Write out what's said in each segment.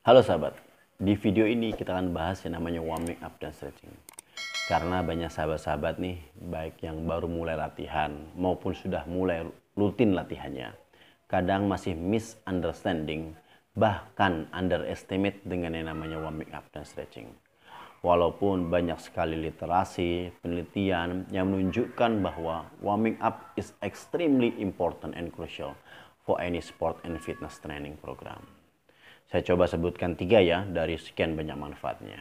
Halo sahabat, di video ini kita akan bahas yang namanya warming up dan stretching. Karena banyak sahabat-sahabat nih, baik yang baru mulai latihan maupun sudah mulai rutin latihannya, kadang masih misunderstanding, bahkan underestimate dengan yang namanya warming up dan stretching. Walaupun banyak sekali literasi, penelitian yang menunjukkan bahwa warming up is extremely important and crucial for any sport and fitness training program. Saya coba sebutkan 3 ya dari sekian banyak manfaatnya.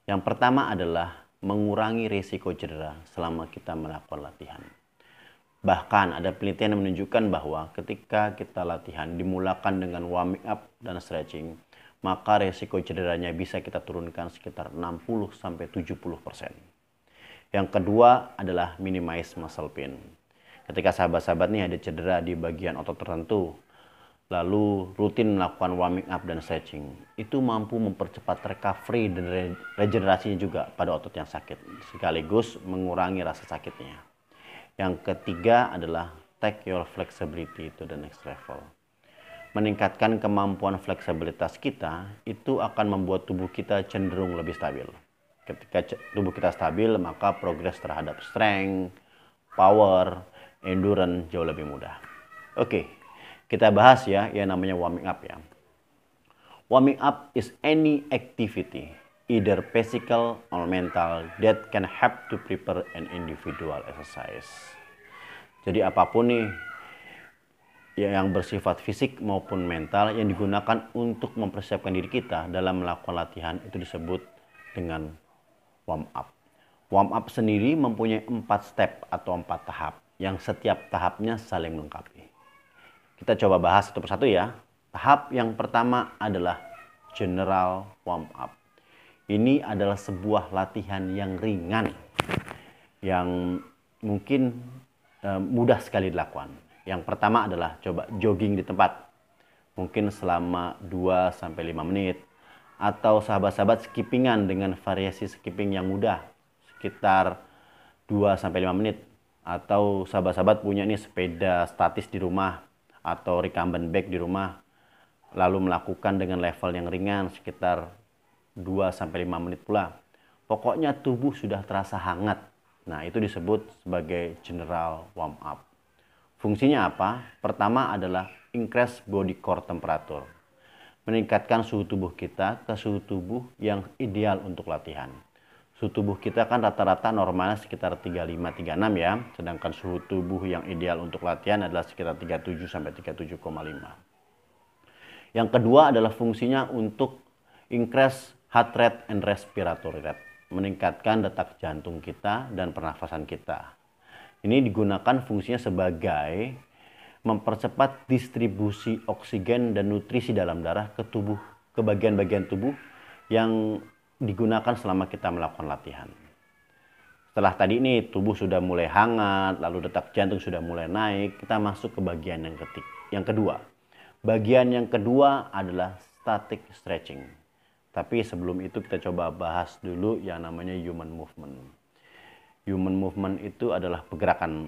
Yang pertama adalah mengurangi risiko cedera selama kita melakukan latihan. Bahkan ada penelitian yang menunjukkan bahwa ketika kita latihan dimulakan dengan warming up dan stretching, maka risiko cederanya bisa kita turunkan sekitar 60-70%. Yang kedua adalah minimize muscle pain. Ketika sahabat-sahabat nih ada cedera di bagian otot tertentu, lalu rutin melakukan warming up dan stretching, itu mampu mempercepat recovery dan regenerasinya juga pada otot yang sakit, sekaligus mengurangi rasa sakitnya. Yang ketiga adalah take your flexibility to the next level. Meningkatkan kemampuan fleksibilitas kita, itu akan membuat tubuh kita cenderung lebih stabil. Ketika tubuh kita stabil, maka progres terhadap strength, power, endurance jauh lebih mudah. Oke, kita bahas ya yang namanya warming up ya. Warming up is any activity, either physical or mental, that can help to prepare an individual exercise. Jadi apapun nih yang bersifat fisik maupun mental yang digunakan untuk mempersiapkan diri kita dalam melakukan latihan itu disebut dengan warm up. Warm up sendiri mempunyai 4 step atau 4 tahap yang setiap tahapnya saling melengkapi. Kita coba bahas satu persatu ya. Tahap yang pertama adalah general warm up. Ini adalah sebuah latihan yang ringan, yang mungkin mudah sekali dilakukan. Yang pertama adalah coba jogging di tempat. Mungkin selama 2-5 menit. Atau sahabat-sahabat skippingan dengan variasi skipping yang mudah. Sekitar 2-5 menit. Atau sahabat-sahabat punya nih sepeda statis di rumah atau recumbent bike di rumah, lalu melakukan dengan level yang ringan sekitar 2-5 menit pula. Pokoknya tubuh sudah terasa hangat. Nah, itu disebut sebagai general warm up. Fungsinya apa? Pertama adalah increase body core temperature. Meningkatkan suhu tubuh kita ke suhu tubuh yang ideal untuk latihan. Suhu tubuh kita kan rata-rata normalnya sekitar 35-36 ya. Sedangkan suhu tubuh yang ideal untuk latihan adalah sekitar 37-37,5. Yang kedua adalah fungsinya untuk increase heart rate and respiratory rate. Meningkatkan detak jantung kita dan pernafasan kita. Ini digunakan fungsinya sebagai mempercepat distribusi oksigen dan nutrisi dalam darah ke tubuh, ke bagian-bagian tubuh yang digunakan selama kita melakukan latihan. Setelah tadi ini tubuh sudah mulai hangat, lalu detak jantung sudah mulai naik, kita masuk ke bagian yang kedua. Bagian yang kedua adalah static stretching. Tapi sebelum itu kita coba bahas dulu yang namanya human movement. Human movement itu adalah pergerakan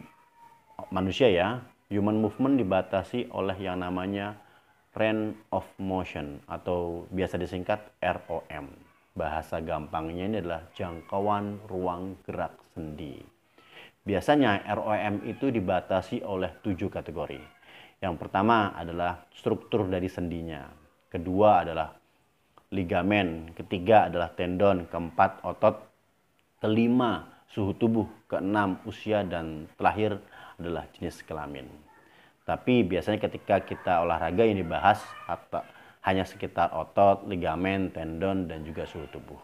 manusia ya. Human movement dibatasi oleh yang namanya range of motion atau biasa disingkat ROM. Bahasa gampangnya ini adalah jangkauan ruang gerak sendi. Biasanya ROM itu dibatasi oleh 7 kategori. Yang pertama adalah struktur dari sendinya. Kedua adalah ligamen. Ketiga adalah tendon. Keempat otot. Kelima suhu tubuh. Keenam usia. Dan terakhir adalah jenis kelamin. Tapi biasanya ketika kita olahraga yang dibahas hanya sekitar otot, ligamen, tendon, dan juga suhu tubuh.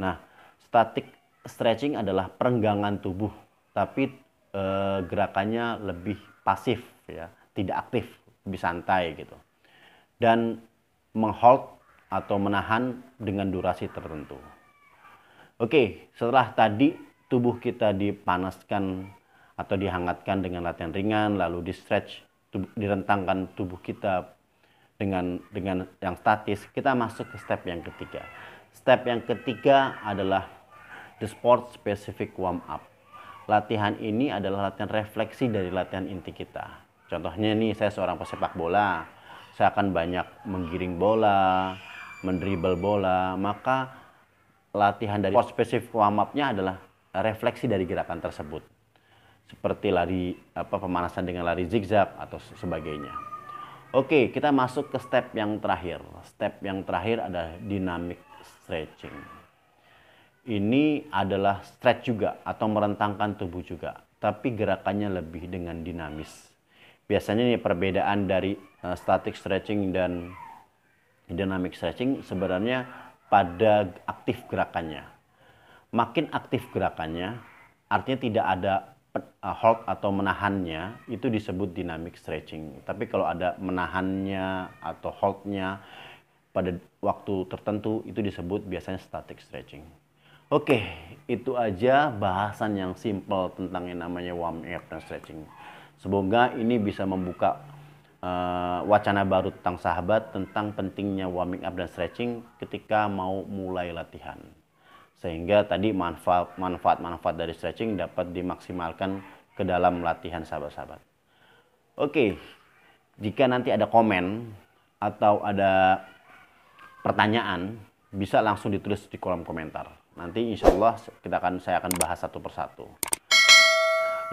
Nah, static stretching adalah perenggangan tubuh, tapi gerakannya lebih pasif ya, tidak aktif, lebih santai gitu. Dan menghold atau menahan dengan durasi tertentu. Oke, setelah tadi tubuh kita dipanaskan atau dihangatkan dengan latihan ringan, lalu di stretch, direntangkan tubuh kita dengan yang statis, kita masuk ke step yang ketiga. Step yang ketiga adalah the sport specific warm up. Latihan ini adalah latihan refleksi dari latihan inti kita. Contohnya nih, saya seorang pesepak bola, saya akan banyak menggiring bola, mendribble bola, maka latihan dari spesifik warm up-nya adalah refleksi dari gerakan tersebut. Seperti lari pemanasan dengan lari zigzag atau sebagainya. Oke, kita masuk ke step yang terakhir. Step yang terakhir adalah dynamic stretching. Ini adalah stretch juga atau merentangkan tubuh juga, tapi gerakannya lebih dengan dinamis. Biasanya nih perbedaan dari static stretching dan dynamic stretching sebenarnya pada aktif gerakannya. Makin aktif gerakannya, artinya tidak ada hold atau menahannya, itu disebut dynamic stretching. Tapi kalau ada menahannya atau holdnya pada waktu tertentu, itu disebut biasanya static stretching. Oke, itu aja bahasan yang simple tentang yang namanya warming up dan stretching. Semoga ini bisa membuka wacana baru tentang sahabat tentang pentingnya warming up dan stretching ketika mau mulai latihan. Sehingga tadi manfaat-manfaat dari stretching dapat dimaksimalkan ke dalam latihan sahabat-sahabat. Oke, jika nanti ada komen atau ada pertanyaan, bisa langsung ditulis di kolom komentar. Nanti insya Allah saya akan bahas satu persatu.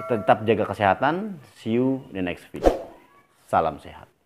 Tetap jaga kesehatan, see you di next video. Salam sehat.